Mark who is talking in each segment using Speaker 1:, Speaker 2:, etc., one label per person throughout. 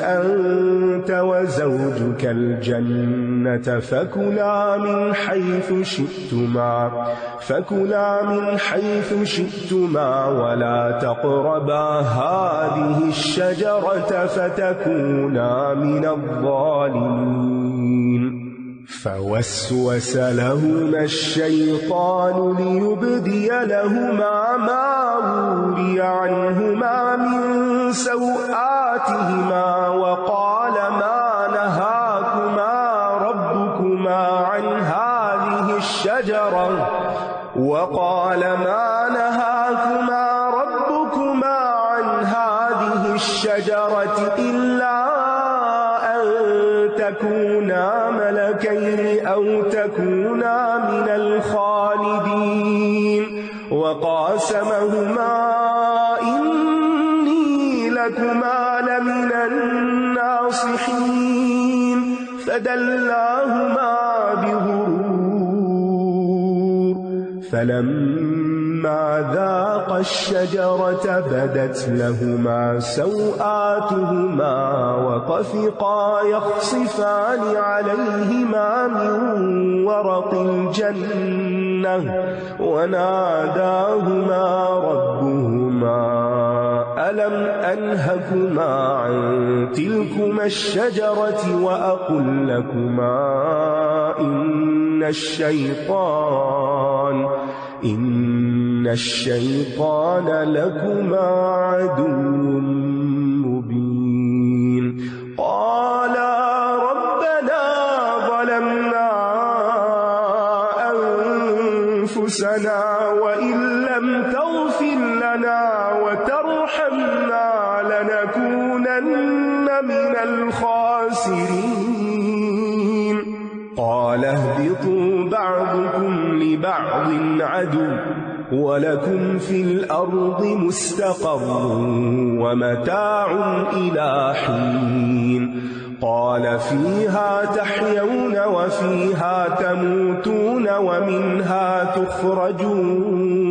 Speaker 1: أنت وزوجك الجنة فكلا من حيث شئتما ولا تقربا هذه الشجرة فتكونا من الظالمين فوسوس لهما الشيطان ليبدي لهما ما وري عنهما من سوآتهما وقال ما نهاكما ربكما عن هذه الشجرة إلا أن تكونا ملكين أو تكونا من الخالدين وقاسمهما إني لكما لمن الناصحين فدلاهما بغرور فلما ذاقا الشجرة بدت لهما سوآتهما وطفقا يخصفان عليهما من ورق الجنة وناداهما ربهما ألم أنهكما عن تلكما الشجرة وأقل لكما إن الشيطان لكما عدو مبين قالا ربنا ظلمنا أنفسنا وإن لم تغفر لنا وترحمنا لنكونن من الخاسرين قال اهبطوا بعضكم لبعض عدو ولكم في الأرض مستقر ومتاع إلى حين قال فيها تحيون وفيها تموتون ومنها تخرجون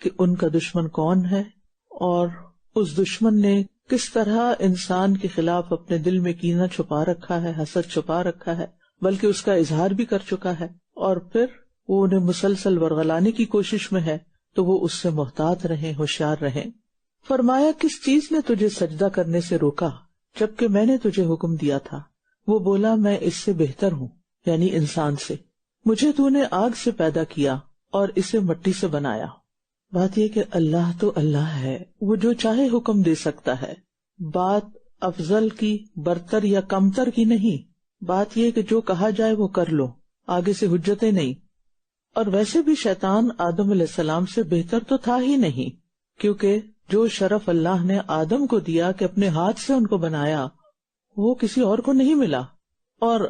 Speaker 2: کہ ان کا دشمن کون ہے اور اس دشمن نے کس طرح انسان کے خلاف اپنے دل میں کینہ چھپا رکھا ہے، حسد چھپا رکھا ہے، بلکہ اس کا اظہار بھی کر چکا ہے، اور پھر وہ انہیں مسلسل ورغلانے کی کوشش میں ہے، تو وہ اس سے محتاط رہیں، ہوشیار رہیں۔ فرمایا کس چیز نے تجھے سجدہ کرنے سے روکا جبکہ میں نے تجھے حکم دیا تھا؟ وہ بولا میں اس سے بہتر ہوں، یعنی انسان سے، مجھے تو نے آگ سے پیدا کیا اور اسے مٹی سے بنایا۔ بات یہ کہ اللہ تو اللہ ہے، وہ جو چاہے حکم دے سکتا ہے۔ بات افضل کی، برتر یا کمتر کی نہیں، بات یہ کہ جو کہا جائے وہ کر لو، آگے سے حجتیں نہیں۔ اور ویسے بھی شیطان آدم علیہ السلام سے بہتر تو تھا ہی نہیں، کیونکہ جو شرف اللہ نے آدم کو دیا کہ اپنے ہاتھ سے ان کو بنایا، وہ کسی اور کو نہیں ملا۔ اور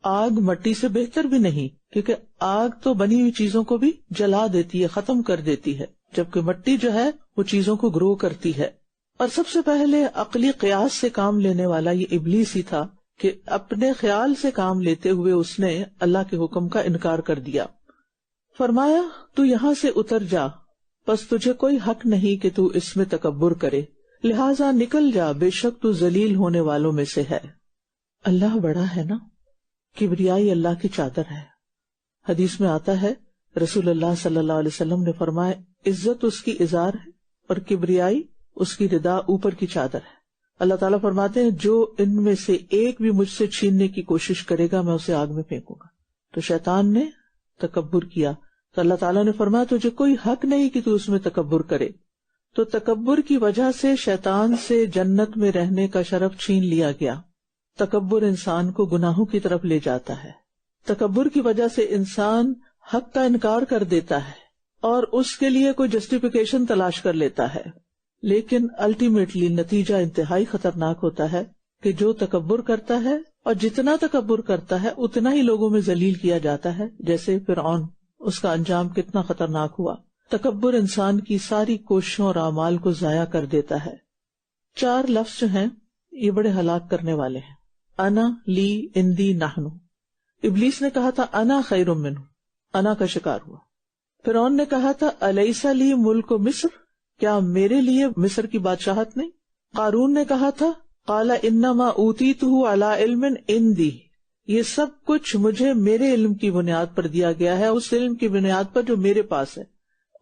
Speaker 2: آگ مٹی سے بہتر بھی نہیں، کیونکہ آگ تو بنی ہوئی چیزوں کو بھی جلا دیتی ہے، ختم کر دیتی ہے، جبکہ مٹی جو ہے وہ چیزوں کو گرو کرتی ہے۔ اور سب سے پہلے عقلی قیاس سے کام لینے والا یہ ابلیس ہی تھا کہ اپنے خیال سے کام لیتے ہوئے اس نے اللہ کے حکم کا انکار کر دیا۔ فرمایا تو یہاں سے اتر جا، بس تجھے کوئی حق نہیں کہ تو اس میں تکبر کرے، لہٰذا نکل جا، بے شک تو ذلیل ہونے والوں میں سے ہے۔ اللہ بڑا ہے نا، کبریائی اللہ کی چادر ہے۔ حدیث میں آتا ہے رسول اللہ صلی اللہ علیہ وسلم نے فرمایا عزت اس کی ازار ہے اور کبریائی اس کی ردا اوپر کی چادر ہے۔ اللہ تعالیٰ فرماتے ہیں جو ان میں سے ایک بھی مجھ سے چھیننے کی کوشش کرے گا میں اسے آگ میں پھینکوں گا۔ تو شیطان نے تکبر کیا، تو اللہ تعالیٰ نے فرمایا تجھے کوئی حق نہیں کہ تو اس میں تکبر کرے۔ تو تکبر کی وجہ سے شیطان سے جنت میں رہنے کا شرف چھین لیا گیا۔ تکبر انسان کو گناہوں کی طرف لے جاتا ہے۔ تکبر کی وجہ سے انسان حق کا انکار کر دیتا ہے اور اس کے لیے کوئی جسٹیفیکیشن تلاش کر لیتا ہے، لیکن الٹیمیٹلی نتیجہ انتہائی خطرناک ہوتا ہے کہ جو تکبر کرتا ہے اور جتنا تکبر کرتا ہے اتنا ہی لوگوں میں ذلیل کیا جاتا ہے، جیسے فرعون، اس کا انجام کتنا خطرناک ہوا۔ تکبر انسان کی ساری کوششوں اور اعمال کو ضائع کر دیتا ہے۔ 4 لفظ جو ہیں یہ بڑے ہلاک کرنے والے ہیں۔ انا، لی، اندی، نحنو۔ ابلیس نے کہا تھا انا خیر منہ، انا کا شکار ہوا۔ فرعون نے کہا تھا الیس لی ملک مصر، کیا میرے لیے مصر کی بادشاہت نہیں؟ قارون نے کہا تھا قال انما اوتیتہ علی علم عندی، یہ سب کچھ مجھے میرے علم کی بنیاد پر دیا گیا ہے، اس علم کی بنیاد پر جو میرے پاس ہے۔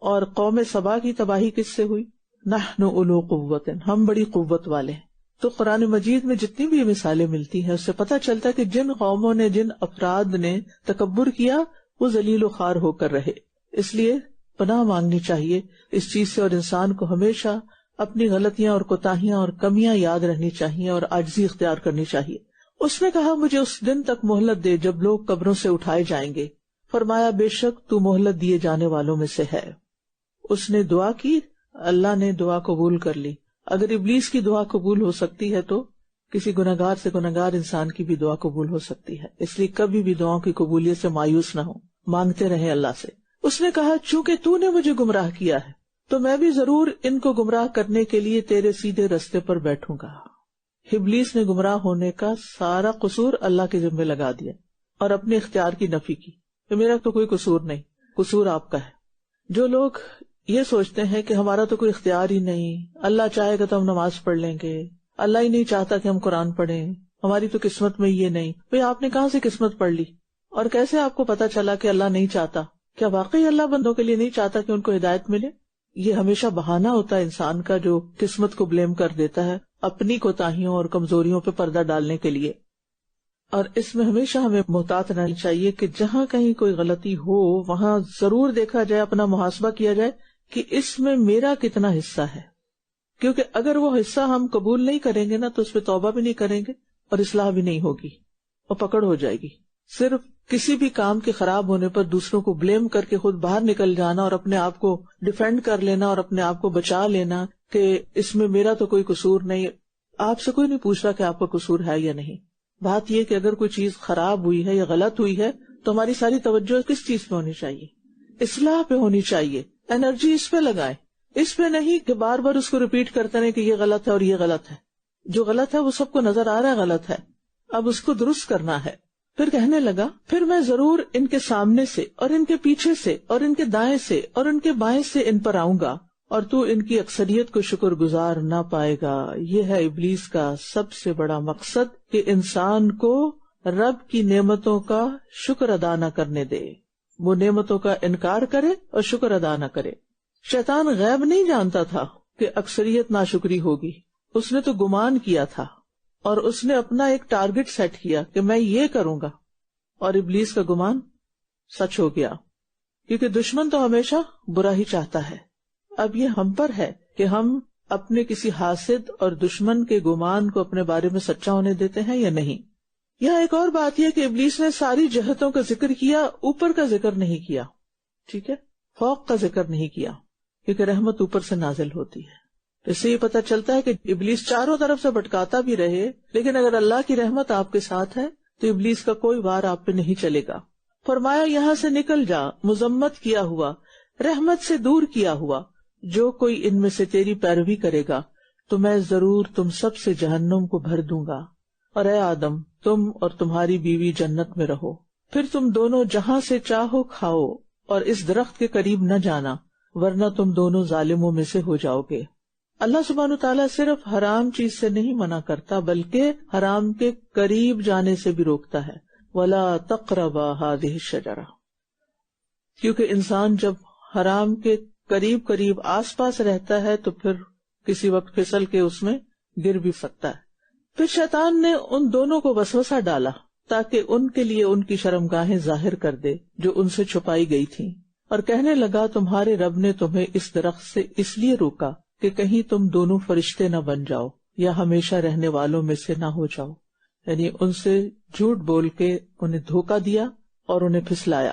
Speaker 2: اور قوم سبا کی تباہی کس سے ہوئی؟ نحن اولو قوت، ہم بڑی قوت والے ہیں۔ تو قرآن مجید میں جتنی بھی مثالیں ملتی ہیں اس سے پتہ چلتا ہے کہ جن قوموں نے، جن افراد نے تکبر کیا وہ ذلیل و خوار ہو کر رہے۔ اس لیے پناہ مانگنی چاہیے اس چیز سے، اور انسان کو ہمیشہ اپنی غلطیاں اور کوتاہیاں اور کمیاں یاد رہنی چاہیے اور عاجزی اختیار کرنی چاہیے۔ اس نے کہا مجھے اس دن تک مہلت دے جب لوگ قبروں سے اٹھائے جائیں گے۔ فرمایا بے شک تو مہلت دیے جانے والوں میں سے ہے۔ اس نے دعا کی، اللہ نے دعا قبول کر لی۔ اگر ابلیس کی دعا قبول ہو سکتی ہے تو کسی گنہگار سے گنہگار انسان کی بھی دعا قبول ہو سکتی ہے۔ اس لیے کبھی بھی دعاؤں کی قبولیت سے مایوس نہ ہو، مانگتے رہیں اللہ سے۔ اس نے کہا چونکہ تو نے مجھے گمراہ کیا ہے تو میں بھی ضرور ان کو گمراہ کرنے کے لیے تیرے سیدھے رستے پر بیٹھوں گا۔ ابلیس نے گمراہ ہونے کا سارا قصور اللہ کے ذمہ لگا دیا اور اپنے اختیار کی نفی کی کہ میرا تو کوئی قصور نہیں، قصور آپ کا ہے۔ جو لوگ یہ سوچتے ہیں کہ ہمارا تو کوئی اختیار ہی نہیں، اللہ چاہے گا تو ہم نماز پڑھ لیں گے، اللہ ہی نہیں چاہتا کہ ہم قرآن پڑھیں، ہماری تو قسمت میں یہ نہیں، بھئی آپ نے کہاں سے قسمت پڑھ لی؟ اور کیسے آپ کو پتا چلا کہ اللہ نہیں چاہتا؟ کیا واقعی اللہ بندوں کے لیے نہیں چاہتا کہ ان کو ہدایت ملے؟ یہ ہمیشہ بہانہ ہوتا ہے انسان کا جو قسمت کو بلیم کر دیتا ہے اپنی کوتاہیوں اور کمزوریوں پہ پردہ ڈالنے کے لیے۔ اور اس میں ہمیشہ ہمیں محتاط رہنا چاہیے کہ جہاں کہیں کوئی غلطی ہو وہاں ضرور دیکھا جائے، اپنا محاسبہ کیا جائے کہ اس میں میرا کتنا حصہ ہے، کیونکہ اگر وہ حصہ ہم قبول نہیں کریں گے نا تو اس پہ توبہ بھی نہیں کریں گے اور اصلاح بھی نہیں ہوگی اور پکڑ ہو جائے گی۔ صرف کسی بھی کام کے خراب ہونے پر دوسروں کو بلیم کر کے خود باہر نکل جانا اور اپنے آپ کو ڈیفینڈ کر لینا اور اپنے آپ کو بچا لینا کہ اس میں میرا تو کوئی قصور نہیں، آپ سے کوئی نہیں پوچھ رہا کہ آپ کا قصور ہے یا نہیں۔ بات یہ کہ اگر کوئی چیز خراب ہوئی ہے یا غلط ہوئی ہے تو ہماری ساری توجہ کس چیز پہ ہونی چاہیے؟ اصلاح پہ ہونی چاہیے، انرجی اس پہ لگائیں، اس پہ نہیں کہ بار بار اس کو ریپیٹ کرتے رہیں کہ یہ غلط ہے اور یہ غلط ہے۔ جو غلط ہے وہ سب کو نظر آ رہا ہے غلط ہے، اب اس کو درست کرنا ہے۔ پھر کہنے لگا پھر میں ضرور ان کے سامنے سے اور ان کے پیچھے سے اور ان کے دائیں سے اور ان کے بائیں سے ان پر آؤں گا، اور تو ان کی اکثریت کو شکر گزار نہ پائے گا۔ یہ ہے ابلیس کا سب سے بڑا مقصد کہ انسان کو رب کی نعمتوں کا شکر ادا نہ کرنے دے، وہ نعمتوں کا انکار کرے اور شکر ادا نہ کرے۔ شیطان غیب نہیں جانتا تھا کہ اکثریت ناشکری ہوگی، اس نے تو گمان کیا تھا، اور اس نے اپنا ایک ٹارگٹ سیٹ کیا کہ میں یہ کروں گا، اور ابلیس کا گمان سچ ہو گیا، کیونکہ دشمن تو ہمیشہ برا ہی چاہتا ہے۔ اب یہ ہم پر ہے کہ ہم اپنے کسی حاسد اور دشمن کے گمان کو اپنے بارے میں سچا ہونے دیتے ہیں یا نہیں۔ یہاں ایک اور بات یہ کہ ابلیس نے ساری جہتوں کا ذکر کیا، اوپر کا ذکر نہیں کیا، ٹھیک ہے، فوق کا ذکر نہیں کیا، کیونکہ رحمت اوپر سے نازل ہوتی ہے۔ اس سے یہ پتہ چلتا ہے کہ ابلیس چاروں طرف سے بھٹکاتا بھی رہے، لیکن اگر اللہ کی رحمت آپ کے ساتھ ہے تو ابلیس کا کوئی وار آپ پہ نہیں چلے گا۔ فرمایا یہاں سے نکل جا، مذمت کیا ہوا، رحمت سے دور کیا ہوا، جو کوئی ان میں سے تیری پیروی کرے گا تو میں ضرور تم سب سے جہنم کو بھر دوں گا، اور اے آدم تم اور تمہاری بیوی جنت میں رہو، پھر تم دونوں جہاں سے چاہو کھاؤ، اور اس درخت کے قریب نہ جانا ورنہ تم دونوں ظالموں میں سے ہو جاؤ گے۔ اللہ سبحانہ تعالیٰ صرف حرام چیز سے نہیں منع کرتا بلکہ حرام کے قریب جانے سے بھی روکتا ہے، وَلَا تَقْرَبَا هَٰذِهِ الشَّجَرَةَ، کیونکہ انسان جب حرام کے قریب آس پاس رہتا ہے تو پھر کسی وقت پھسل کے اس میں گر بھی سکتا ہے۔ پھر شیطان نے ان دونوں کو وسوسہ ڈالا تاکہ ان کے لیے ان کی شرمگاہیں ظاہر کر دے جو ان سے چھپائی گئی تھیں، اور کہنے لگا تمہارے رب نے تمہیں اس درخت سے اس لیے روکا کہ کہیں تم دونوں فرشتے نہ بن جاؤ یا ہمیشہ رہنے والوں میں سے نہ ہو جاؤ، یعنی ان سے جھوٹ بول کے انہیں دھوکہ دیا اور انہیں پھسلایا۔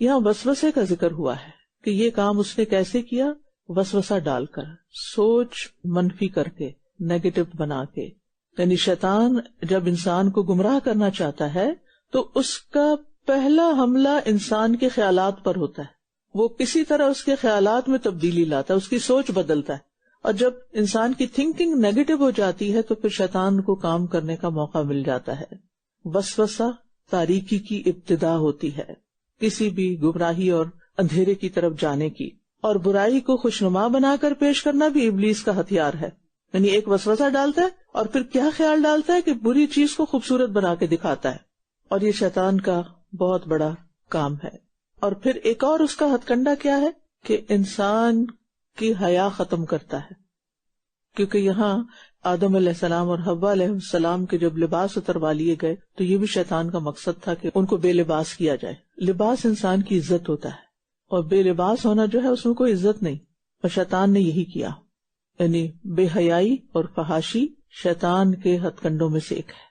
Speaker 2: یہاں وسوسے کا ذکر ہوا ہے کہ یہ کام اس نے کیسے کیا، وسوسہ ڈال کر، سوچ منفی کر کے، نیگیٹو بنا کے۔ یعنی شیطان جب انسان کو گمراہ کرنا چاہتا ہے تو اس کا پہلا حملہ انسان کے خیالات پر ہوتا ہے، وہ کسی طرح اس کے خیالات میں تبدیلی لاتا ہے، اس کی سوچ بدلتا ہے، اور جب انسان کی تھنکنگ نیگیٹو ہو جاتی ہے تو پھر شیطان کو کام کرنے کا موقع مل جاتا ہے۔ وسوسہ تاریکی کی ابتدا ہوتی ہے، کسی بھی گمراہی اور اندھیرے کی طرف جانے کی، اور برائی کو خوشنما بنا کر پیش کرنا بھی ابلیس کا ہتھیار ہے۔ یعنی ایک وسوسہ ڈالتا ہے اور پھر کیا خیال ڈالتا ہے کہ بری چیز کو خوبصورت بنا کے دکھاتا ہے، اور یہ شیطان کا بہت بڑا کام ہے۔ اور پھر ایک اور اس کا ہتھ کنڈا کیا ہے کہ انسان کی حیا ختم کرتا ہے، کیونکہ یہاں آدم علیہ السلام اور حوا علیہ السلام کے جب لباس اتروا لیے گئے تو یہ بھی شیطان کا مقصد تھا کہ ان کو بے لباس کیا جائے۔ لباس انسان کی عزت ہوتا ہے، اور بے لباس ہونا جو ہے اس میں کوئی عزت نہیں، اور شیطان نے یہی کیا۔ یعنی بے حیائی اور فحاشی شیطان کے ہتھ کنڈوں میں سے ایک ہے،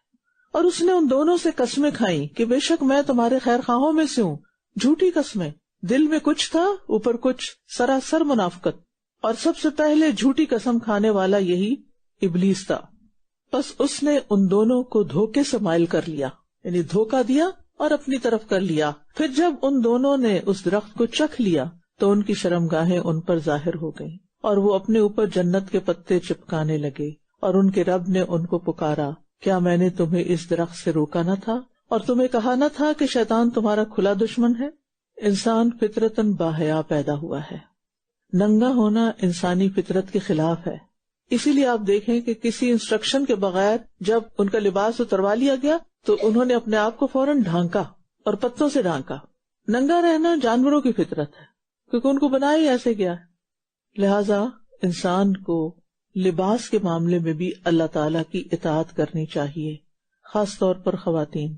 Speaker 2: اور اس نے ان دونوں سے قسمیں کھائیں کہ بے شک میں تمہارے خیر خواہوں میں سے ہوں۔ جھوٹی قسمیں، دل میں کچھ تھا اوپر کچھ، سراسر منافقت، اور سب سے پہلے جھوٹی قسم کھانے والا یہی ابلیس تھا۔ بس اس نے ان دونوں کو دھوکے سے مائل کر لیا، یعنی دھوکہ دیا اور اپنی طرف کر لیا۔ پھر جب ان دونوں نے اس درخت کو چکھ لیا تو ان کی شرمگاہیں ان پر ظاہر ہو گئیں، اور وہ اپنے اوپر جنت کے پتے چپکانے لگے، اور ان کے رب نے ان کو پکارا، کیا میں نے تمہیں اس درخت سے روکا نہ تھا اور تمہیں کہا نہ تھا کہ شیطان تمہارا کھلا دشمن ہے؟ انسان فطرتاً باحیا پیدا ہوا ہے، ننگا ہونا انسانی فطرت کے خلاف ہے۔ اسی لیے آپ دیکھیں کہ کسی انسٹرکشن کے بغیر جب ان کا لباس اتروا لیا گیا تو انہوں نے اپنے آپ کو فوراً ڈھانکا اور پتوں سے ڈھانکا۔ ننگا رہنا جانوروں کی فطرت ہے، کیونکہ ان کو بنایا ہی ایسے گیا ہے۔ لہذا انسان کو لباس کے معاملے میں بھی اللہ تعالیٰ کی اطاعت کرنی چاہیے، خاص طور پر خواتین۔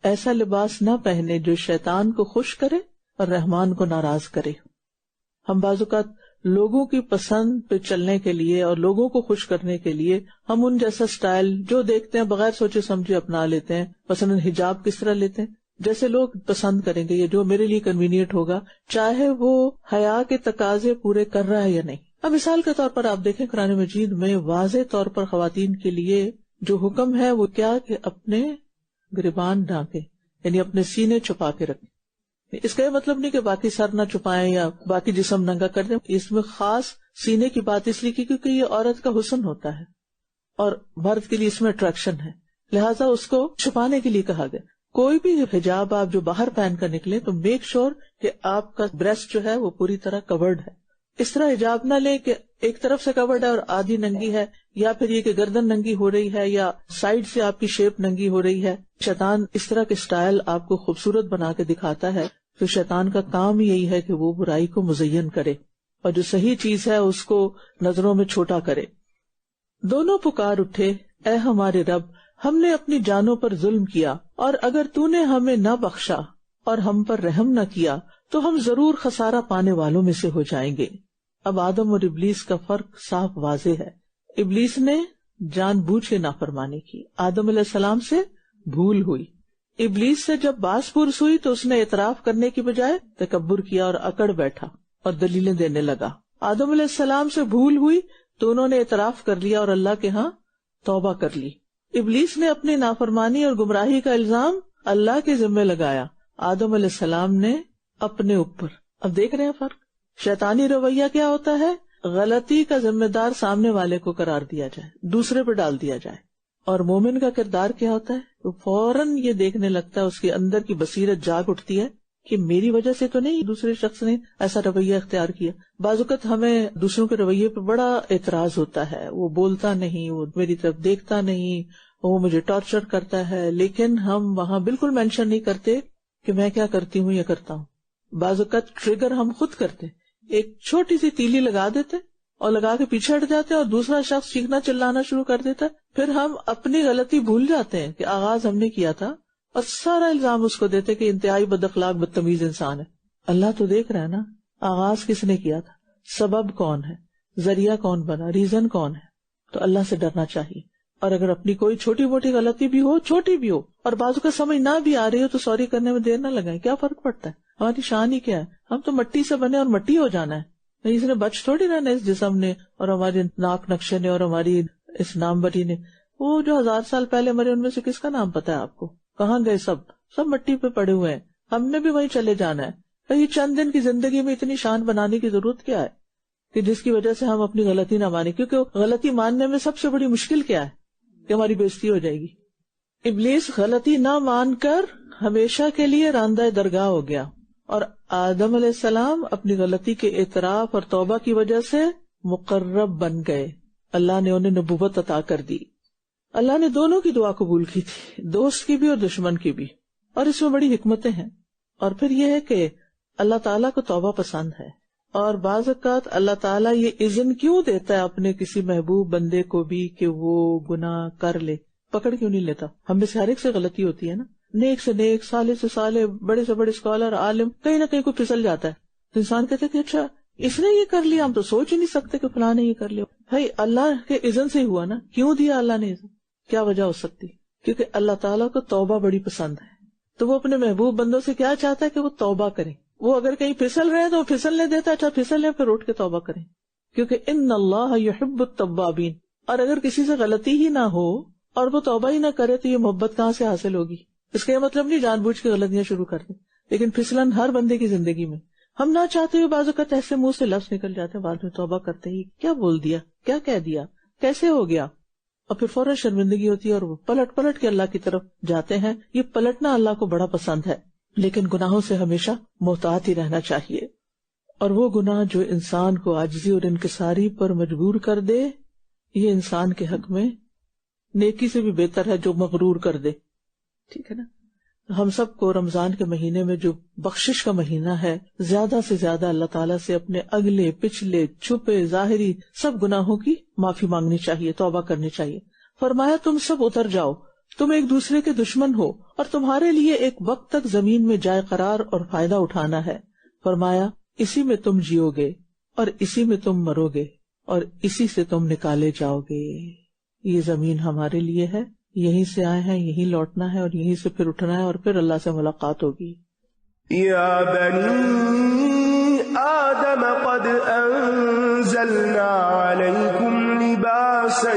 Speaker 2: ایسا لباس نہ پہنے جو شیطان کو خوش کرے اور رحمان کو ناراض کرے۔ ہم بعض اوقات لوگوں کی پسند پہ چلنے کے لیے اور لوگوں کو خوش کرنے کے لیے ہم ان جیسا سٹائل جو دیکھتے ہیں بغیر سوچے سمجھے اپنا لیتے ہیں۔ مثلا حجاب کس طرح لیتے ہیں، جیسے لوگ پسند کریں گے، یہ جو میرے لیے کنوینئنٹ ہوگا، چاہے وہ حیا کے تقاضے پورے کر رہا ہے یا نہیں۔ اب مثال کے طور پر آپ دیکھیں قرآن مجید میں واضح طور پر خواتین کے لیے جو حکم ہے وہ کیا کہ اپنے گریبان ڈھانکے، یعنی اپنے سینے چھپا کے رکھیں۔ اس کا یہ مطلب نہیں کہ باقی سر نہ چھپائیں یا باقی جسم ننگا کر دیں، اس میں خاص سینے کی بات اس لیے کی کیونکہ یہ عورت کا حسن ہوتا ہے اور مرد کے لیے اس میں اٹریکشن ہے، لہٰذا اس کو چھپانے کے لیے کہا گیا۔ کوئی بھی حجاب آپ جو باہر پہن کر نکلے تو میک شور کہ آپ کا بریسٹ جو ہے وہ پوری طرح کورڈ ہے. اس طرح حجاب نہ لے کہ ایک طرف سے کورڈ ہے اور آدھی ننگی ہے، یا پھر یہ کہ گردن ننگی ہو رہی ہے یا سائڈ سے آپ کی شیپ ننگی ہو رہی ہے. شیطان اس طرح کے سٹائل آپ کو خوبصورت بنا کے دکھاتا ہے. تو شیطان کا کام یہی ہے کہ وہ برائی کو مزین کرے اور جو صحیح چیز ہے اس کو نظروں میں چھوٹا کرے. دونوں پکار اٹھے، اے ہمارے رب، ہم نے اپنی جانوں پر ظلم کیا، اور اگر تو نے ہمیں نہ بخشا اور ہم پر رحم نہ کیا تو ہم ضرور خسارہ پانے والوں میں سے ہو جائیں گے. اب آدم اور ابلیس کا فرق صاف واضح ہے. ابلیس نے جان بوجھ کے نافرمانی کی، آدم علیہ السلام سے بھول ہوئی. ابلیس سے جب باس پرس ہوئی تو اس نے اعتراف کرنے کی بجائے تکبر کیا اور اکڑ بیٹھا اور دلیلیں دینے لگا. آدم علیہ السلام سے بھول ہوئی تو انہوں نے اعتراف کر لیا اور اللہ کے ہاں توبہ کر لی. ابلیس نے اپنی نافرمانی اور گمراہی کا الزام اللہ کے ذمہ لگایا، آدم علیہ السلام نے اپنے اوپر. اب دیکھ رہے ہیں فرق. شیطانی رویہ کیا ہوتا ہے؟ غلطی کا ذمہ دار سامنے والے کو قرار دیا جائے، دوسرے پہ ڈال دیا جائے. اور مومن کا کردار کیا ہوتا ہے؟ وہ فوراً یہ دیکھنے لگتا ہے، اس کے اندر کی بصیرت جاگ اٹھتی ہے کہ میری وجہ سے تو نہیں دوسرے شخص نے ایسا رویہ اختیار کیا. بعض اوقات ہمیں دوسروں کے رویے پہ بڑا اعتراض ہوتا ہے، وہ بولتا نہیں، وہ میری طرف دیکھتا نہیں، وہ مجھے ٹارچر کرتا ہے، لیکن ہم وہاں بالکل مینشن نہیں کرتے کہ میں کیا کرتی ہوں یا کرتا ہوں. بعض اوقات ٹریگر ہم خود کرتے، ایک چھوٹی سی تیلی لگا دیتے اور لگا کے پیچھے ہٹ جاتے اور دوسرا شخص چیخنا چلانا شروع کر دیتا. پھر ہم اپنی غلطی بھول جاتے ہیں کہ آغاز ہم نے کیا تھا اور سارا الزام اس کو دیتے کہ انتہائی بد اخلاق بدتمیز انسان ہے. اللہ تو دیکھ رہا ہے نا آغاز کس نے کیا تھا، سبب کون ہے، ذریعہ کون بنا، ریزن کون ہے. تو اللہ سے ڈرنا چاہیے. اور اگر اپنی کوئی چھوٹی موٹی غلطی بھی ہو، چھوٹی بھی ہو، اور بازو کا سمجھ نہ بھی آ رہی ہو تو سوری کرنے میں دیر نہ لگائیں. کیا فرق پڑتا ہے؟ ہماری شان ہی کیا ہے؟ ہم تو مٹی سے بنے اور مٹی ہو جانا ہے. اس نے بچ تھوڑی رہنا اس جسم نے اور ہماری ناک نقشے نے اور ہماری اس نام بری نے. وہ جو 1000 سال پہلے مرے ان میں سے کس کا نام پتا ہے آپ کو؟ کہاں گئے؟ سب مٹی پہ پڑے ہوئے ہیں. ہم نے بھی وہیں چلے جانا ہے. یہ چند دن کی زندگی میں اتنی شان بنانے کی ضرورت کیا ہے کہ جس کی وجہ سے ہم اپنی غلطی نہ مانیں؟ کیونکہ غلطی ماننے میں سب سے بڑی مشکل کیا ہے کہ ہماری بےزتی ہو جائے گی. ابلیس غلطی نہ مان کر ہمیشہ کے لیے راندہ درگاہ ہو گیا، اور آدم علیہ السلام اپنی غلطی کے اعتراف اور توبہ کی وجہ سے مقرب بن گئے. اللہ نے انہیں نبوت عطا کر دی. اللہ نے دونوں کی دعا قبول کی تھی، دوست کی بھی اور دشمن کی بھی، اور اس میں بڑی حکمتیں ہیں. اور پھر یہ ہے کہ اللہ تعالیٰ کو توبہ پسند ہے، اور بعض اوقات اللہ تعالیٰ یہ اذن کیوں دیتا ہے اپنے کسی محبوب بندے کو بھی کہ وہ گناہ کر لے؟ پکڑ کیوں نہیں لیتا؟ ہم میں سے ہر ایک سے غلطی ہوتی ہے نا، نیک سے نیک، صالح سے صالح، بڑے سے بڑے اسکالر، عالم، کہیں نہ کہیں کو پھسل جاتا ہے. تو انسان کہتے کہ اچھا اس نے یہ کر لیا، ہم تو سوچ ہی نہیں سکتے کہ فلاں نے یہ کر لیا. بھائی اللہ کے اذن سے ہوا نا، کیوں دیا اللہ نے اذن؟ کیا وجہ ہو سکتی؟ کیونکہ اللہ تعالیٰ کو توبہ بڑی پسند ہے. تو وہ اپنے محبوب بندوں سے کیا چاہتا ہے کہ وہ توبہ کریں. وہ اگر کہیں پھسل رہے ہیں تو وہ پھسلنے دیتا، اچھا پھسل لیں پھر اٹھ کے توبہ کریں، کیونکہ ان اللہ یحب التوابین. اور اگر کسی سے غلطی ہی نہ ہو اور وہ توبہ ہی نہ کرے تو یہ محبت کہاں سے حاصل ہوگی؟ اس کا یہ مطلب نہیں جان بوجھ کے غلطیاں شروع کر دیں، لیکن پھسلن ہر بندے کی زندگی میں ہم نہ چاہتے ہوئے بعض اوقات ایسے منہ سے لفظ نکل جاتے ہیں، بعد میں توبہ کرتے ہی کیا بول دیا، کیا کہہ دیا، کیسے ہو گیا، اور پھر فوراً شرمندگی ہوتی ہے اور وہ پلٹ کے اللہ کی طرف جاتے ہیں. یہ پلٹنا اللہ کو بڑا پسند ہے، لیکن گناہوں سے ہمیشہ محتاط ہی رہنا چاہیے. اور وہ گناہ جو انسان کو عاجزی اور انکساری پر مجبور کر دے، یہ انسان کے حق میں نیکی سے بھی بہتر ہے جو مغرور کر دے. ٹھیک ہے نا؟ ہم سب کو رمضان کے مہینے میں جو بخشش کا مہینہ ہے، زیادہ سے زیادہ اللہ تعالیٰ سے اپنے اگلے پچھلے چھپے ظاہری سب گناہوں کی معافی مانگنی چاہیے، توبہ کرنی چاہیے. فرمایا تم سب اتر جاؤ، تم ایک دوسرے کے دشمن ہو اور تمہارے لیے ایک وقت تک زمین میں جائے قرار اور فائدہ اٹھانا ہے. فرمایا اسی میں تم جیو گے اور اسی میں تم مرو گے اور اسی سے تم نکالے جاؤ گے. یہ زمین ہمارے لیے ہے، یہیں سے آئے ہیں، یہیں لوٹنا ہے اور یہیں سے پھر اٹھنا ہے اور پھر اللہ سے ملاقات ہوگی.
Speaker 1: یا بنی آدم قد انزلنا علیکم لباسا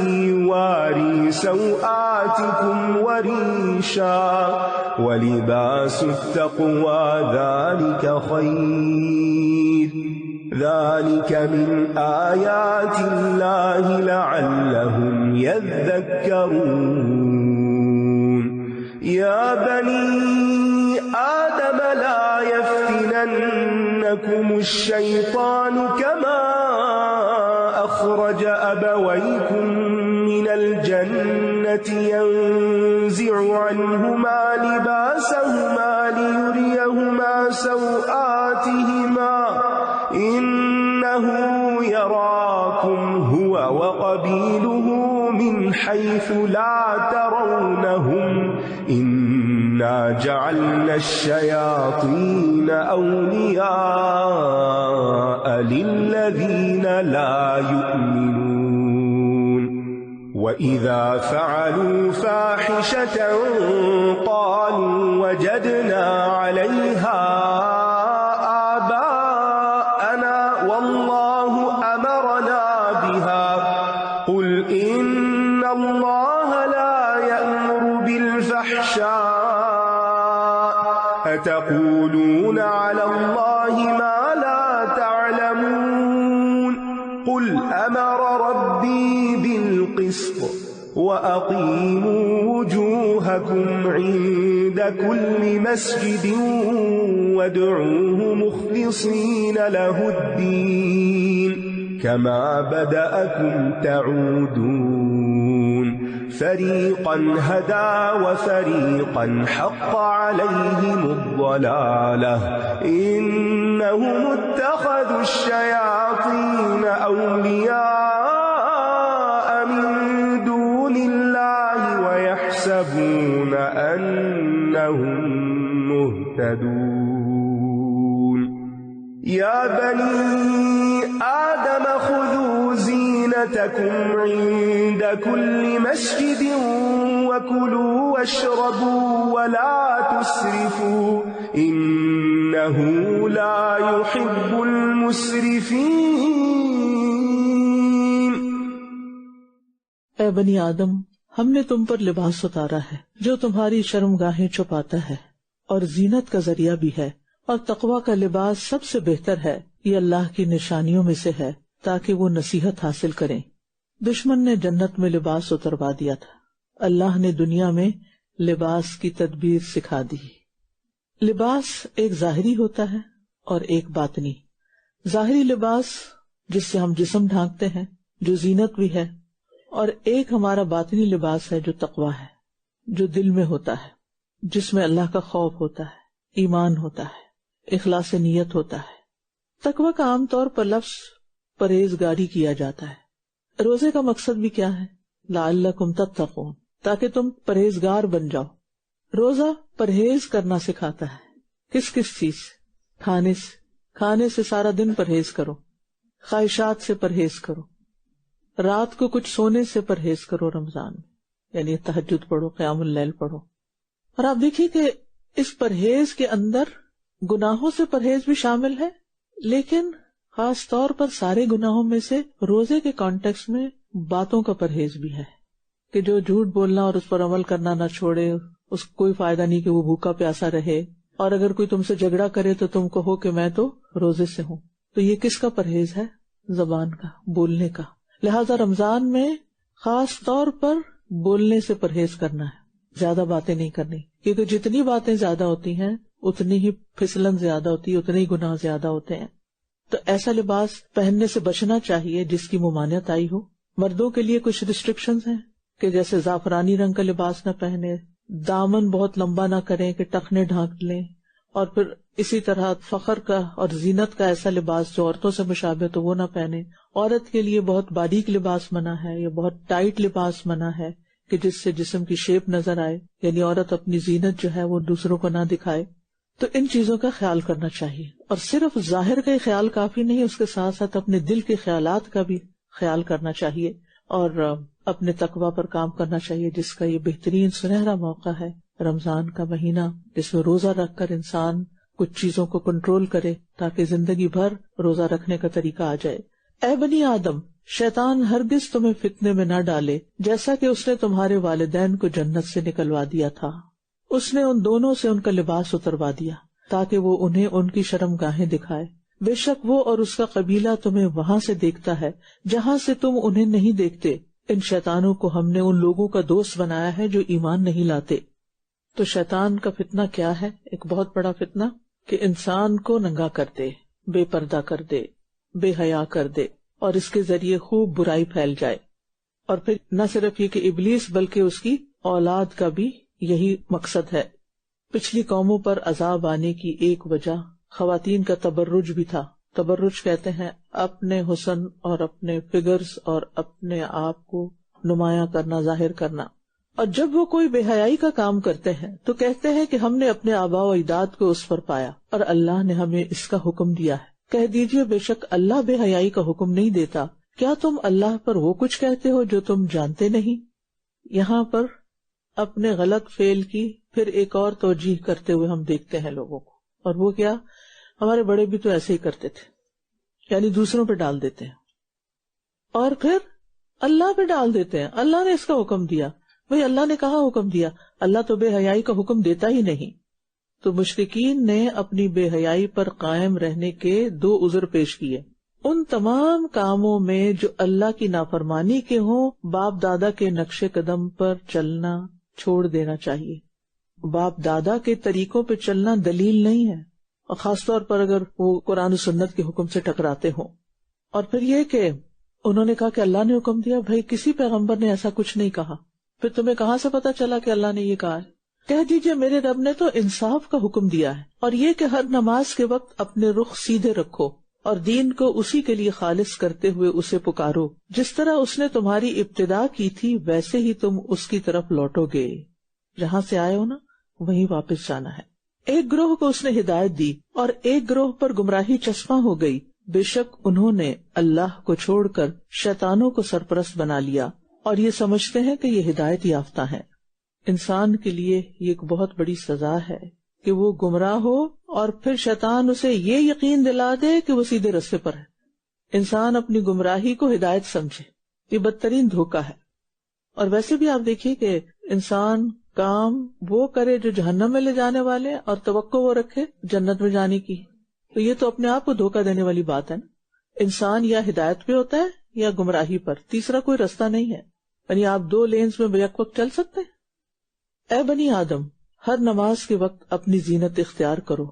Speaker 1: یواری سوآتکم وریشا ولباس التقوی ذالک خیر ذالک من آیات اللہ لعلہم یذکرون. يا بني آدم لا يفتننكم الشيطان كما أخرج أبويكم من الجنة ينزع عنهما لباسهما ليريهما سوآتهما إنه يراكم هو وقبيله من حيث لا ترونهم إنا جعلنا الشياطين أولياء للذين لا يؤمنون وإذا فعلوا فاحشة قالوا وجدنا عليها آباءنا والله أمرنا بها قل إن الله لا يأمر بالفحشاء أتقولون على الله ما لا تعلمون قل أمر ربي بالقسط وأقيموا وجوهكم عند كل مسجد وادعوه مخلصين له الدين كما بدأكم تعودون فريقا هدى وفريقا حق عليهم الضلالة إنهم اتخذوا الشياطين أولياء من دون الله ويحسبون أنهم مهتدون يا بني آدم خذوا زينتكم عند كل مسجد وكلوا واشربوا ولا تسرفوا إنه لا يحب المسرفين.
Speaker 2: اے بنی آدم، ہم نے تم پر لباس اتارا ہے جو تمہاری شرمگاہیں چھپاتا ہے اور زینت کا ذریعہ بھی ہے، اور تقوی کا لباس سب سے بہتر ہے. یہ اللہ کی نشانیوں میں سے ہے تاکہ وہ نصیحت حاصل کریں. دشمن نے جنت میں لباس اتروا دیا تھا، اللہ نے دنیا میں لباس کی تدبیر سکھا دی. لباس ایک ظاہری ہوتا ہے اور ایک باطنی. ظاہری لباس جس سے ہم جسم ڈھانکتے ہیں جو زینت بھی ہے، اور ایک ہمارا باطنی لباس ہے جو تقوی ہے، جو دل میں ہوتا ہے، جس میں اللہ کا خوف ہوتا ہے، ایمان ہوتا ہے، اخلاص نیت ہوتا ہے. تقوی کا عام طور پر لفظ پرہیزگاری کیا جاتا ہے. روزے کا مقصد بھی کیا ہے؟ لعلکم تتقون، تاکہ تم پرہیزگار بن جاؤ. روزہ پرہیز کرنا سکھاتا ہے. کس کس چیز؟ کھانے سے سارا دن پرہیز کرو، خواہشات سے پرہیز کرو، رات کو کچھ سونے سے پرہیز کرو رمضان میں، یعنی تہجد پڑھو، قیام اللیل پڑھو. اور آپ دیکھیے کہ اس پرہیز کے اندر گناہوں سے پرہیز بھی شامل ہے، لیکن خاص طور پر سارے گناہوں میں سے روزے کے کانٹیکس میں باتوں کا پرہیز بھی ہے کہ جو جھوٹ بولنا اور اس پر عمل کرنا نہ چھوڑے، اس کو کوئی فائدہ نہیں کہ وہ بھوکا پیاسا رہے، اور اگر کوئی تم سے جھگڑا کرے تو تم کہو کہ میں تو روزے سے ہوں. تو یہ کس کا پرہیز ہے؟ زبان کا، بولنے کا. لہذا رمضان میں خاص طور پر بولنے سے پرہیز کرنا ہے، زیادہ باتیں نہیں کرنی، کیونکہ جتنی باتیں زیادہ ہوتی ہیں اتنی ہی پھسلن زیادہ ہوتی ہے، اتنے ہی گناہ زیادہ ہوتے ہیں. تو ایسا لباس پہننے سے بچنا چاہیے جس کی ممانعت آئی ہو. مردوں کے لیے کچھ ریسٹرکشنز ہیں کہ جیسے زعفرانی رنگ کا لباس نہ پہنے، دامن بہت لمبا نہ کریں کہ ٹخنے ڈھانک لیں، اور پھر اسی طرح فخر کا اور زینت کا ایسا لباس جو عورتوں سے مشابہ تو وہ نہ پہنے. عورت کے لیے بہت باریک لباس منع ہے یا بہت ٹائٹ لباس منع ہے کہ جس سے جسم کی شیپ نظر آئے، یعنی عورت اپنی زینت جو ہے وہ دوسروں کو نہ دکھائے. تو ان چیزوں کا خیال کرنا چاہیے، اور صرف ظاہر کا ہی خیال کافی نہیں، اس کے ساتھ ساتھ اپنے دل کے خیالات کا بھی خیال کرنا چاہیے اور اپنے تقوی پر کام کرنا چاہیے، جس کا یہ بہترین سنہرا موقع ہے رمضان کا مہینہ، جس میں روزہ رکھ کر انسان کچھ چیزوں کو کنٹرول کرے تاکہ زندگی بھر روزہ رکھنے کا طریقہ آ جائے. اے بنی آدم، شیطان ہرگز تمہیں فتنے میں نہ ڈالے جیسا کہ اس نے تمہارے والدین کو جنت سے نکلوا دیا تھا. اس نے ان دونوں سے ان کا لباس اتروا دیا تاکہ وہ انہیں ان کی شرمگاہیں دکھائے. بے شک وہ اور اس کا قبیلہ تمہیں وہاں سے دیکھتا ہے جہاں سے تم انہیں نہیں دیکھتے. ان شیطانوں کو ہم نے ان لوگوں کا دوست بنایا ہے جو ایمان نہیں لاتے. تو شیطان کا فتنہ کیا ہے؟ ایک بہت بڑا فتنہ کہ انسان کو ننگا کر دے، بے پردہ کر دے، بے حیا کر دے، اور اس کے ذریعے خوب برائی پھیل جائے. اور پھر نہ صرف یہ کہ ابلیس بلکہ اس کی اولاد کا بھی یہی مقصد ہے. پچھلی قوموں پر عذاب آنے کی ایک وجہ خواتین کا تبرج بھی تھا. تبرج کہتے ہیں اپنے حسن اور اپنے فگرز اور اپنے آپ کو نمایاں کرنا، ظاہر کرنا. اور جب وہ کوئی بے حیائی کا کام کرتے ہیں تو کہتے ہیں کہ ہم نے اپنے آباء و اجداد کو اس پر پایا اور اللہ نے ہمیں اس کا حکم دیا ہے. کہہ دیجئے بے شک اللہ بے حیائی کا حکم نہیں دیتا. کیا تم اللہ پر وہ کچھ کہتے ہو جو تم جانتے نہیں؟ یہاں پر اپنے غلط فعل کی پھر ایک اور توجیہ کرتے ہوئے ہم دیکھتے ہیں لوگوں کو، اور وہ کیا؟ ہمارے بڑے بھی تو ایسے ہی کرتے تھے، یعنی دوسروں پہ ڈال دیتے ہیں اور پھر اللہ پہ ڈال دیتے ہیں. اللہ نے اس کا حکم دیا. بھئی اللہ نے کہاں حکم دیا؟ اللہ تو بے حیائی کا حکم دیتا ہی نہیں. تو مشرکین نے اپنی بے حیائی پر قائم رہنے کے 2 عذر پیش کیے. ان تمام کاموں میں جو اللہ کی نافرمانی کے ہوں، باپ دادا کے نقش قدم پر چلنا چھوڑ دینا چاہیے. باپ دادا کے طریقوں پہ چلنا دلیل نہیں ہے، اور خاص طور پر اگر وہ قرآن و سنت کے حکم سے ٹکراتے ہوں. اور پھر یہ کہ انہوں نے کہا کہ اللہ نے حکم دیا. بھائی کسی پیغمبر نے ایسا کچھ نہیں کہا. پھر تمہیں کہاں سے پتا چلا کہ اللہ نے یہ کہا ہے؟ کہہ دیجئے میرے رب نے تو انصاف کا حکم دیا ہے، اور یہ کہ ہر نماز کے وقت اپنے رخ سیدھے رکھو اور دین کو اسی کے لیے خالص کرتے ہوئے اسے پکارو. جس طرح اس نے تمہاری ابتدا کی تھی ویسے ہی تم اس کی طرف لوٹو گے. جہاں سے آئے ہو نا وہیں واپس جانا ہے. ایک گروہ کو اس نے ہدایت دی اور ایک گروہ پر گمراہی چشمہ ہو گئی. بے شک انہوں نے اللہ کو چھوڑ کر شیطانوں کو سرپرست بنا لیا اور یہ سمجھتے ہیں کہ یہ ہدایت یافتہ ہیں. انسان کے لیے یہ ایک بہت بڑی سزا ہے کہ وہ گمراہ ہو اور پھر شیطان اسے یہ یقین دلا دے کہ وہ سیدھے راستے پر ہے. انسان اپنی گمراہی کو ہدایت سمجھے، یہ بدترین دھوکہ ہے. اور ویسے بھی آپ دیکھیے کہ انسان کام وہ کرے جو جہنم میں لے جانے والے اور توقع وہ رکھے جنت میں جانے کی، تو یہ تو اپنے آپ کو دھوکہ دینے والی بات ہے نا. انسان یا ہدایت پہ ہوتا ہے یا گمراہی پر، تیسرا کوئی رستہ نہیں ہے. یعنی آپ 2 لینز میں بیک وقت چل سکتے ہیں. اے بنی آدم، ہر نماز کے وقت اپنی زینت اختیار کرو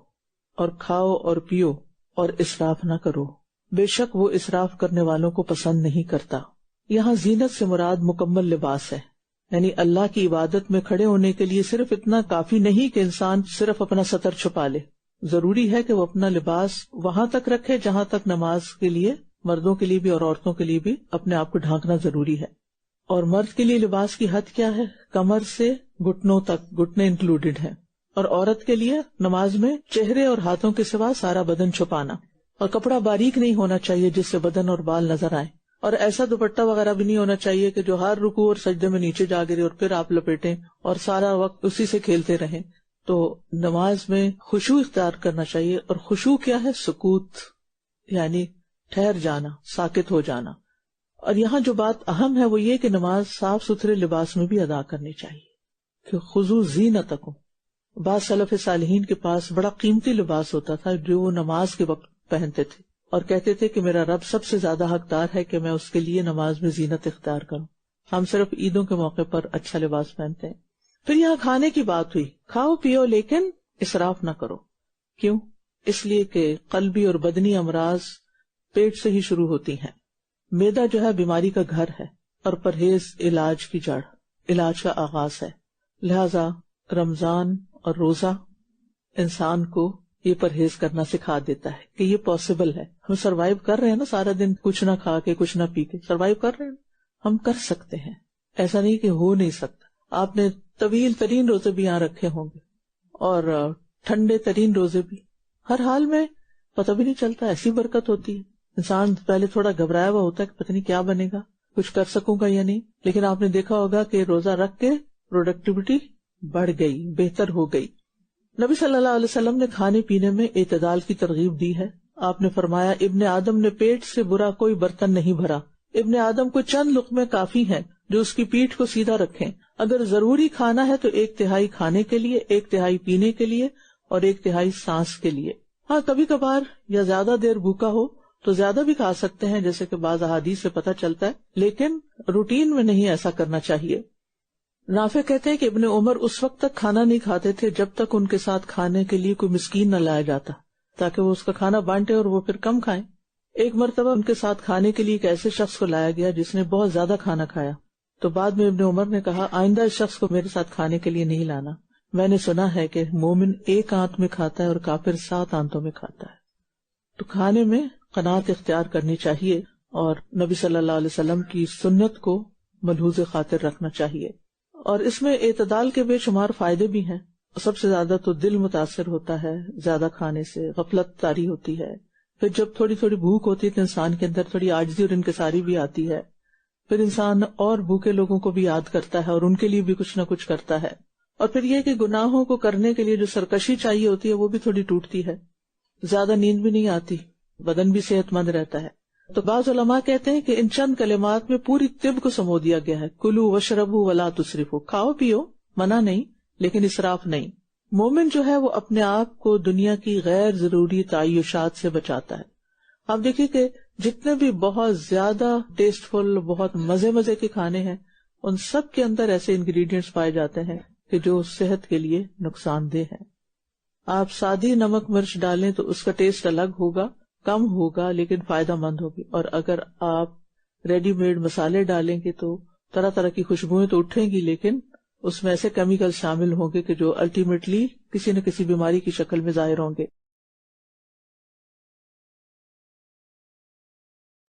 Speaker 2: اور کھاؤ اور پیو اور اسراف نہ کرو. بے شک وہ اسراف کرنے والوں کو پسند نہیں کرتا. یہاں زینت سے مراد مکمل لباس ہے، یعنی اللہ کی عبادت میں کھڑے ہونے کے لیے صرف اتنا کافی نہیں کہ انسان صرف اپنا سطر چھپا لے. ضروری ہے کہ وہ اپنا لباس وہاں تک رکھے جہاں تک نماز کے لیے، مردوں کے لیے بھی اور عورتوں کے لیے بھی اپنے آپ کو ڈھانکنا ضروری ہے. اور مرد کے لیے لباس کی حد کیا ہے؟ کمر سے گھٹنوں تک، گھٹنے انکلوڈیڈ ہیں. اور عورت کے لیے نماز میں چہرے اور ہاتھوں کے سوا سارا بدن چھپانا، اور کپڑا باریک نہیں ہونا چاہیے جس سے بدن اور بال نظر آئیں. اور ایسا دوپٹہ وغیرہ بھی نہیں ہونا چاہیے کہ جو ہر رکوع اور سجدے میں نیچے جا گرے اور پھر آپ لپیٹیں اور سارا وقت اسی سے کھیلتے رہیں. تو نماز میں خشوع اختیار کرنا چاہیے. اور خشوع کیا ہے؟ سکوت، یعنی ٹھہر جانا، ساکت ہو جانا. اور یہاں جو بات اہم ہے وہ یہ کہ نماز صاف ستھرے لباس میں بھی ادا کرنی چاہیے کہ خذوا زینتکم. بعض سلف صالحین کے پاس بڑا قیمتی لباس ہوتا تھا جو وہ نماز کے وقت پہنتے تھے اور کہتے تھے کہ میرا رب سب سے زیادہ حقدار ہے کہ میں اس کے لیے نماز میں زینت اختیار کروں. ہم صرف عیدوں کے موقع پر اچھا لباس پہنتے ہیں. پھر یہاں کھانے کی بات ہوئی. کھاؤ پیو لیکن اسراف نہ کرو. کیوں؟ اس لیے کہ قلبی اور بدنی امراض پیٹ سے ہی شروع ہوتی ہیں. معدہ جو ہے بیماری کا گھر ہے اور پرہیز علاج کی جڑ، علاج کا آغاز ہے. لہذا رمضان اور روزہ انسان کو یہ پرہیز کرنا سکھا دیتا ہے کہ یہ پاسبل ہے. ہم سروائیو کر رہے ہیں نا، سارا دن کچھ نہ کھا کے کچھ نہ پی کے سروائیو کر رہے ہیں. ہم کر سکتے ہیں، ایسا نہیں کہ ہو نہیں سکتا. آپ نے طویل ترین روزے بھی یہاں رکھے ہوں گے اور ٹھنڈے ترین روزے بھی. ہر حال میں پتہ بھی نہیں چلتا، ایسی برکت ہوتی ہے. انسان پہلے تھوڑا گھبرایا ہوا ہوتا ہے کہ پتہ نہیں کیا بنے گا، کچھ کر سکوں گا یا نہیں. لیکن آپ نے دیکھا ہوگا کہ روزہ رکھ کے پروڈکٹیوٹی بڑھ گئی، بہتر ہو گئی. نبی صلی اللہ علیہ وسلم نے کھانے پینے میں اعتدال کی ترغیب دی ہے. آپ نے فرمایا ابن آدم نے پیٹ سے برا کوئی برتن نہیں بھرا. ابن آدم کو چند لقمے کافی ہیں جو اس کی پیٹھ کو سیدھا رکھیں. اگر ضروری کھانا ہے تو 1/3 کھانے کے لیے، 1/3 پینے کے لیے اور 1/3 سانس کے لیے. ہاں کبھی کبھار یا زیادہ دیر بھوکا ہو تو زیادہ بھی کھا سکتے ہیں جیسے کہ بعض احادیث سے پتہ چلتا ہے، لیکن روٹین میں نہیں ایسا کرنا چاہیے. نافع کہتے ہیں کہ ابن عمر اس وقت تک کھانا نہیں کھاتے تھے جب تک ان کے ساتھ کھانے کے لیے کوئی مسکین نہ لایا جاتا، تاکہ وہ اس کا کھانا بانٹے اور وہ پھر کم کھائیں۔ ایک مرتبہ ان کے ساتھ کھانے کے لیے ایک ایسے شخص کو لایا گیا جس نے بہت زیادہ کھانا کھایا، تو بعد میں ابن عمر نے کہا آئندہ اس شخص کو میرے ساتھ کھانے کے لیے نہیں لانا، میں نے سنا ہے کہ مومن ایک آنت میں کھاتا ہے اور کافر 7 آنتوں میں کھاتا ہے۔ تو کھانے میں قناعت اختیار کرنی چاہیے اور نبی صلی اللہ علیہ وسلم کی سنت کو ملحوظ خاطر رکھنا چاہیے، اور اس میں اعتدال کے بے شمار فائدے بھی ہیں۔ سب سے زیادہ تو دل متاثر ہوتا ہے زیادہ کھانے سے، غفلت طاری ہوتی ہے، پھر جب تھوڑی تھوڑی بھوک ہوتی ہے تو انسان کے اندر تھوڑی عاجزی اور انکساری بھی آتی ہے، پھر انسان اور بھوکے لوگوں کو بھی یاد کرتا ہے اور ان کے لیے بھی کچھ نہ کچھ کرتا ہے، اور پھر یہ کہ گناہوں کو کرنے کے لیے جو سرکشی چاہیے ہوتی ہے وہ بھی تھوڑی ٹوٹتی ہے، زیادہ نیند بھی نہیں آتی، بدن بھی صحت مند رہتا ہے۔ تو بعض علماء کہتے ہیں کہ ان چند کلمات میں پوری طب کو سمو دیا گیا ہے، کلوا واشربوا ولا تسرفوا، کھاؤ پیو منع نہیں لیکن اسراف نہیں۔ مومن جو ہے وہ اپنے آپ کو دنیا کی غیر ضروری تعیشات سے بچاتا ہے۔ آپ دیکھیے کہ جتنے بھی بہت زیادہ ٹیسٹ فل، بہت مزے کے کھانے ہیں، ان سب کے اندر ایسے انگریڈینٹس پائے جاتے ہیں کہ جو صحت کے لیے نقصان دہ ہیں۔ آپ سادی نمک مرچ ڈالیں تو اس کا ٹیسٹ الگ ہوگا، کم ہوگا لیکن فائدہ مند ہوگی، اور اگر آپ ریڈی میڈ مسالے ڈالیں گے تو طرح طرح کی خوشبوئیں تو اٹھیں گی لیکن اس میں ایسے کیمیکل شامل ہوں گے کہ جو الٹیمیٹلی کسی نہ کسی بیماری کی شکل میں ظاہر ہوں گے۔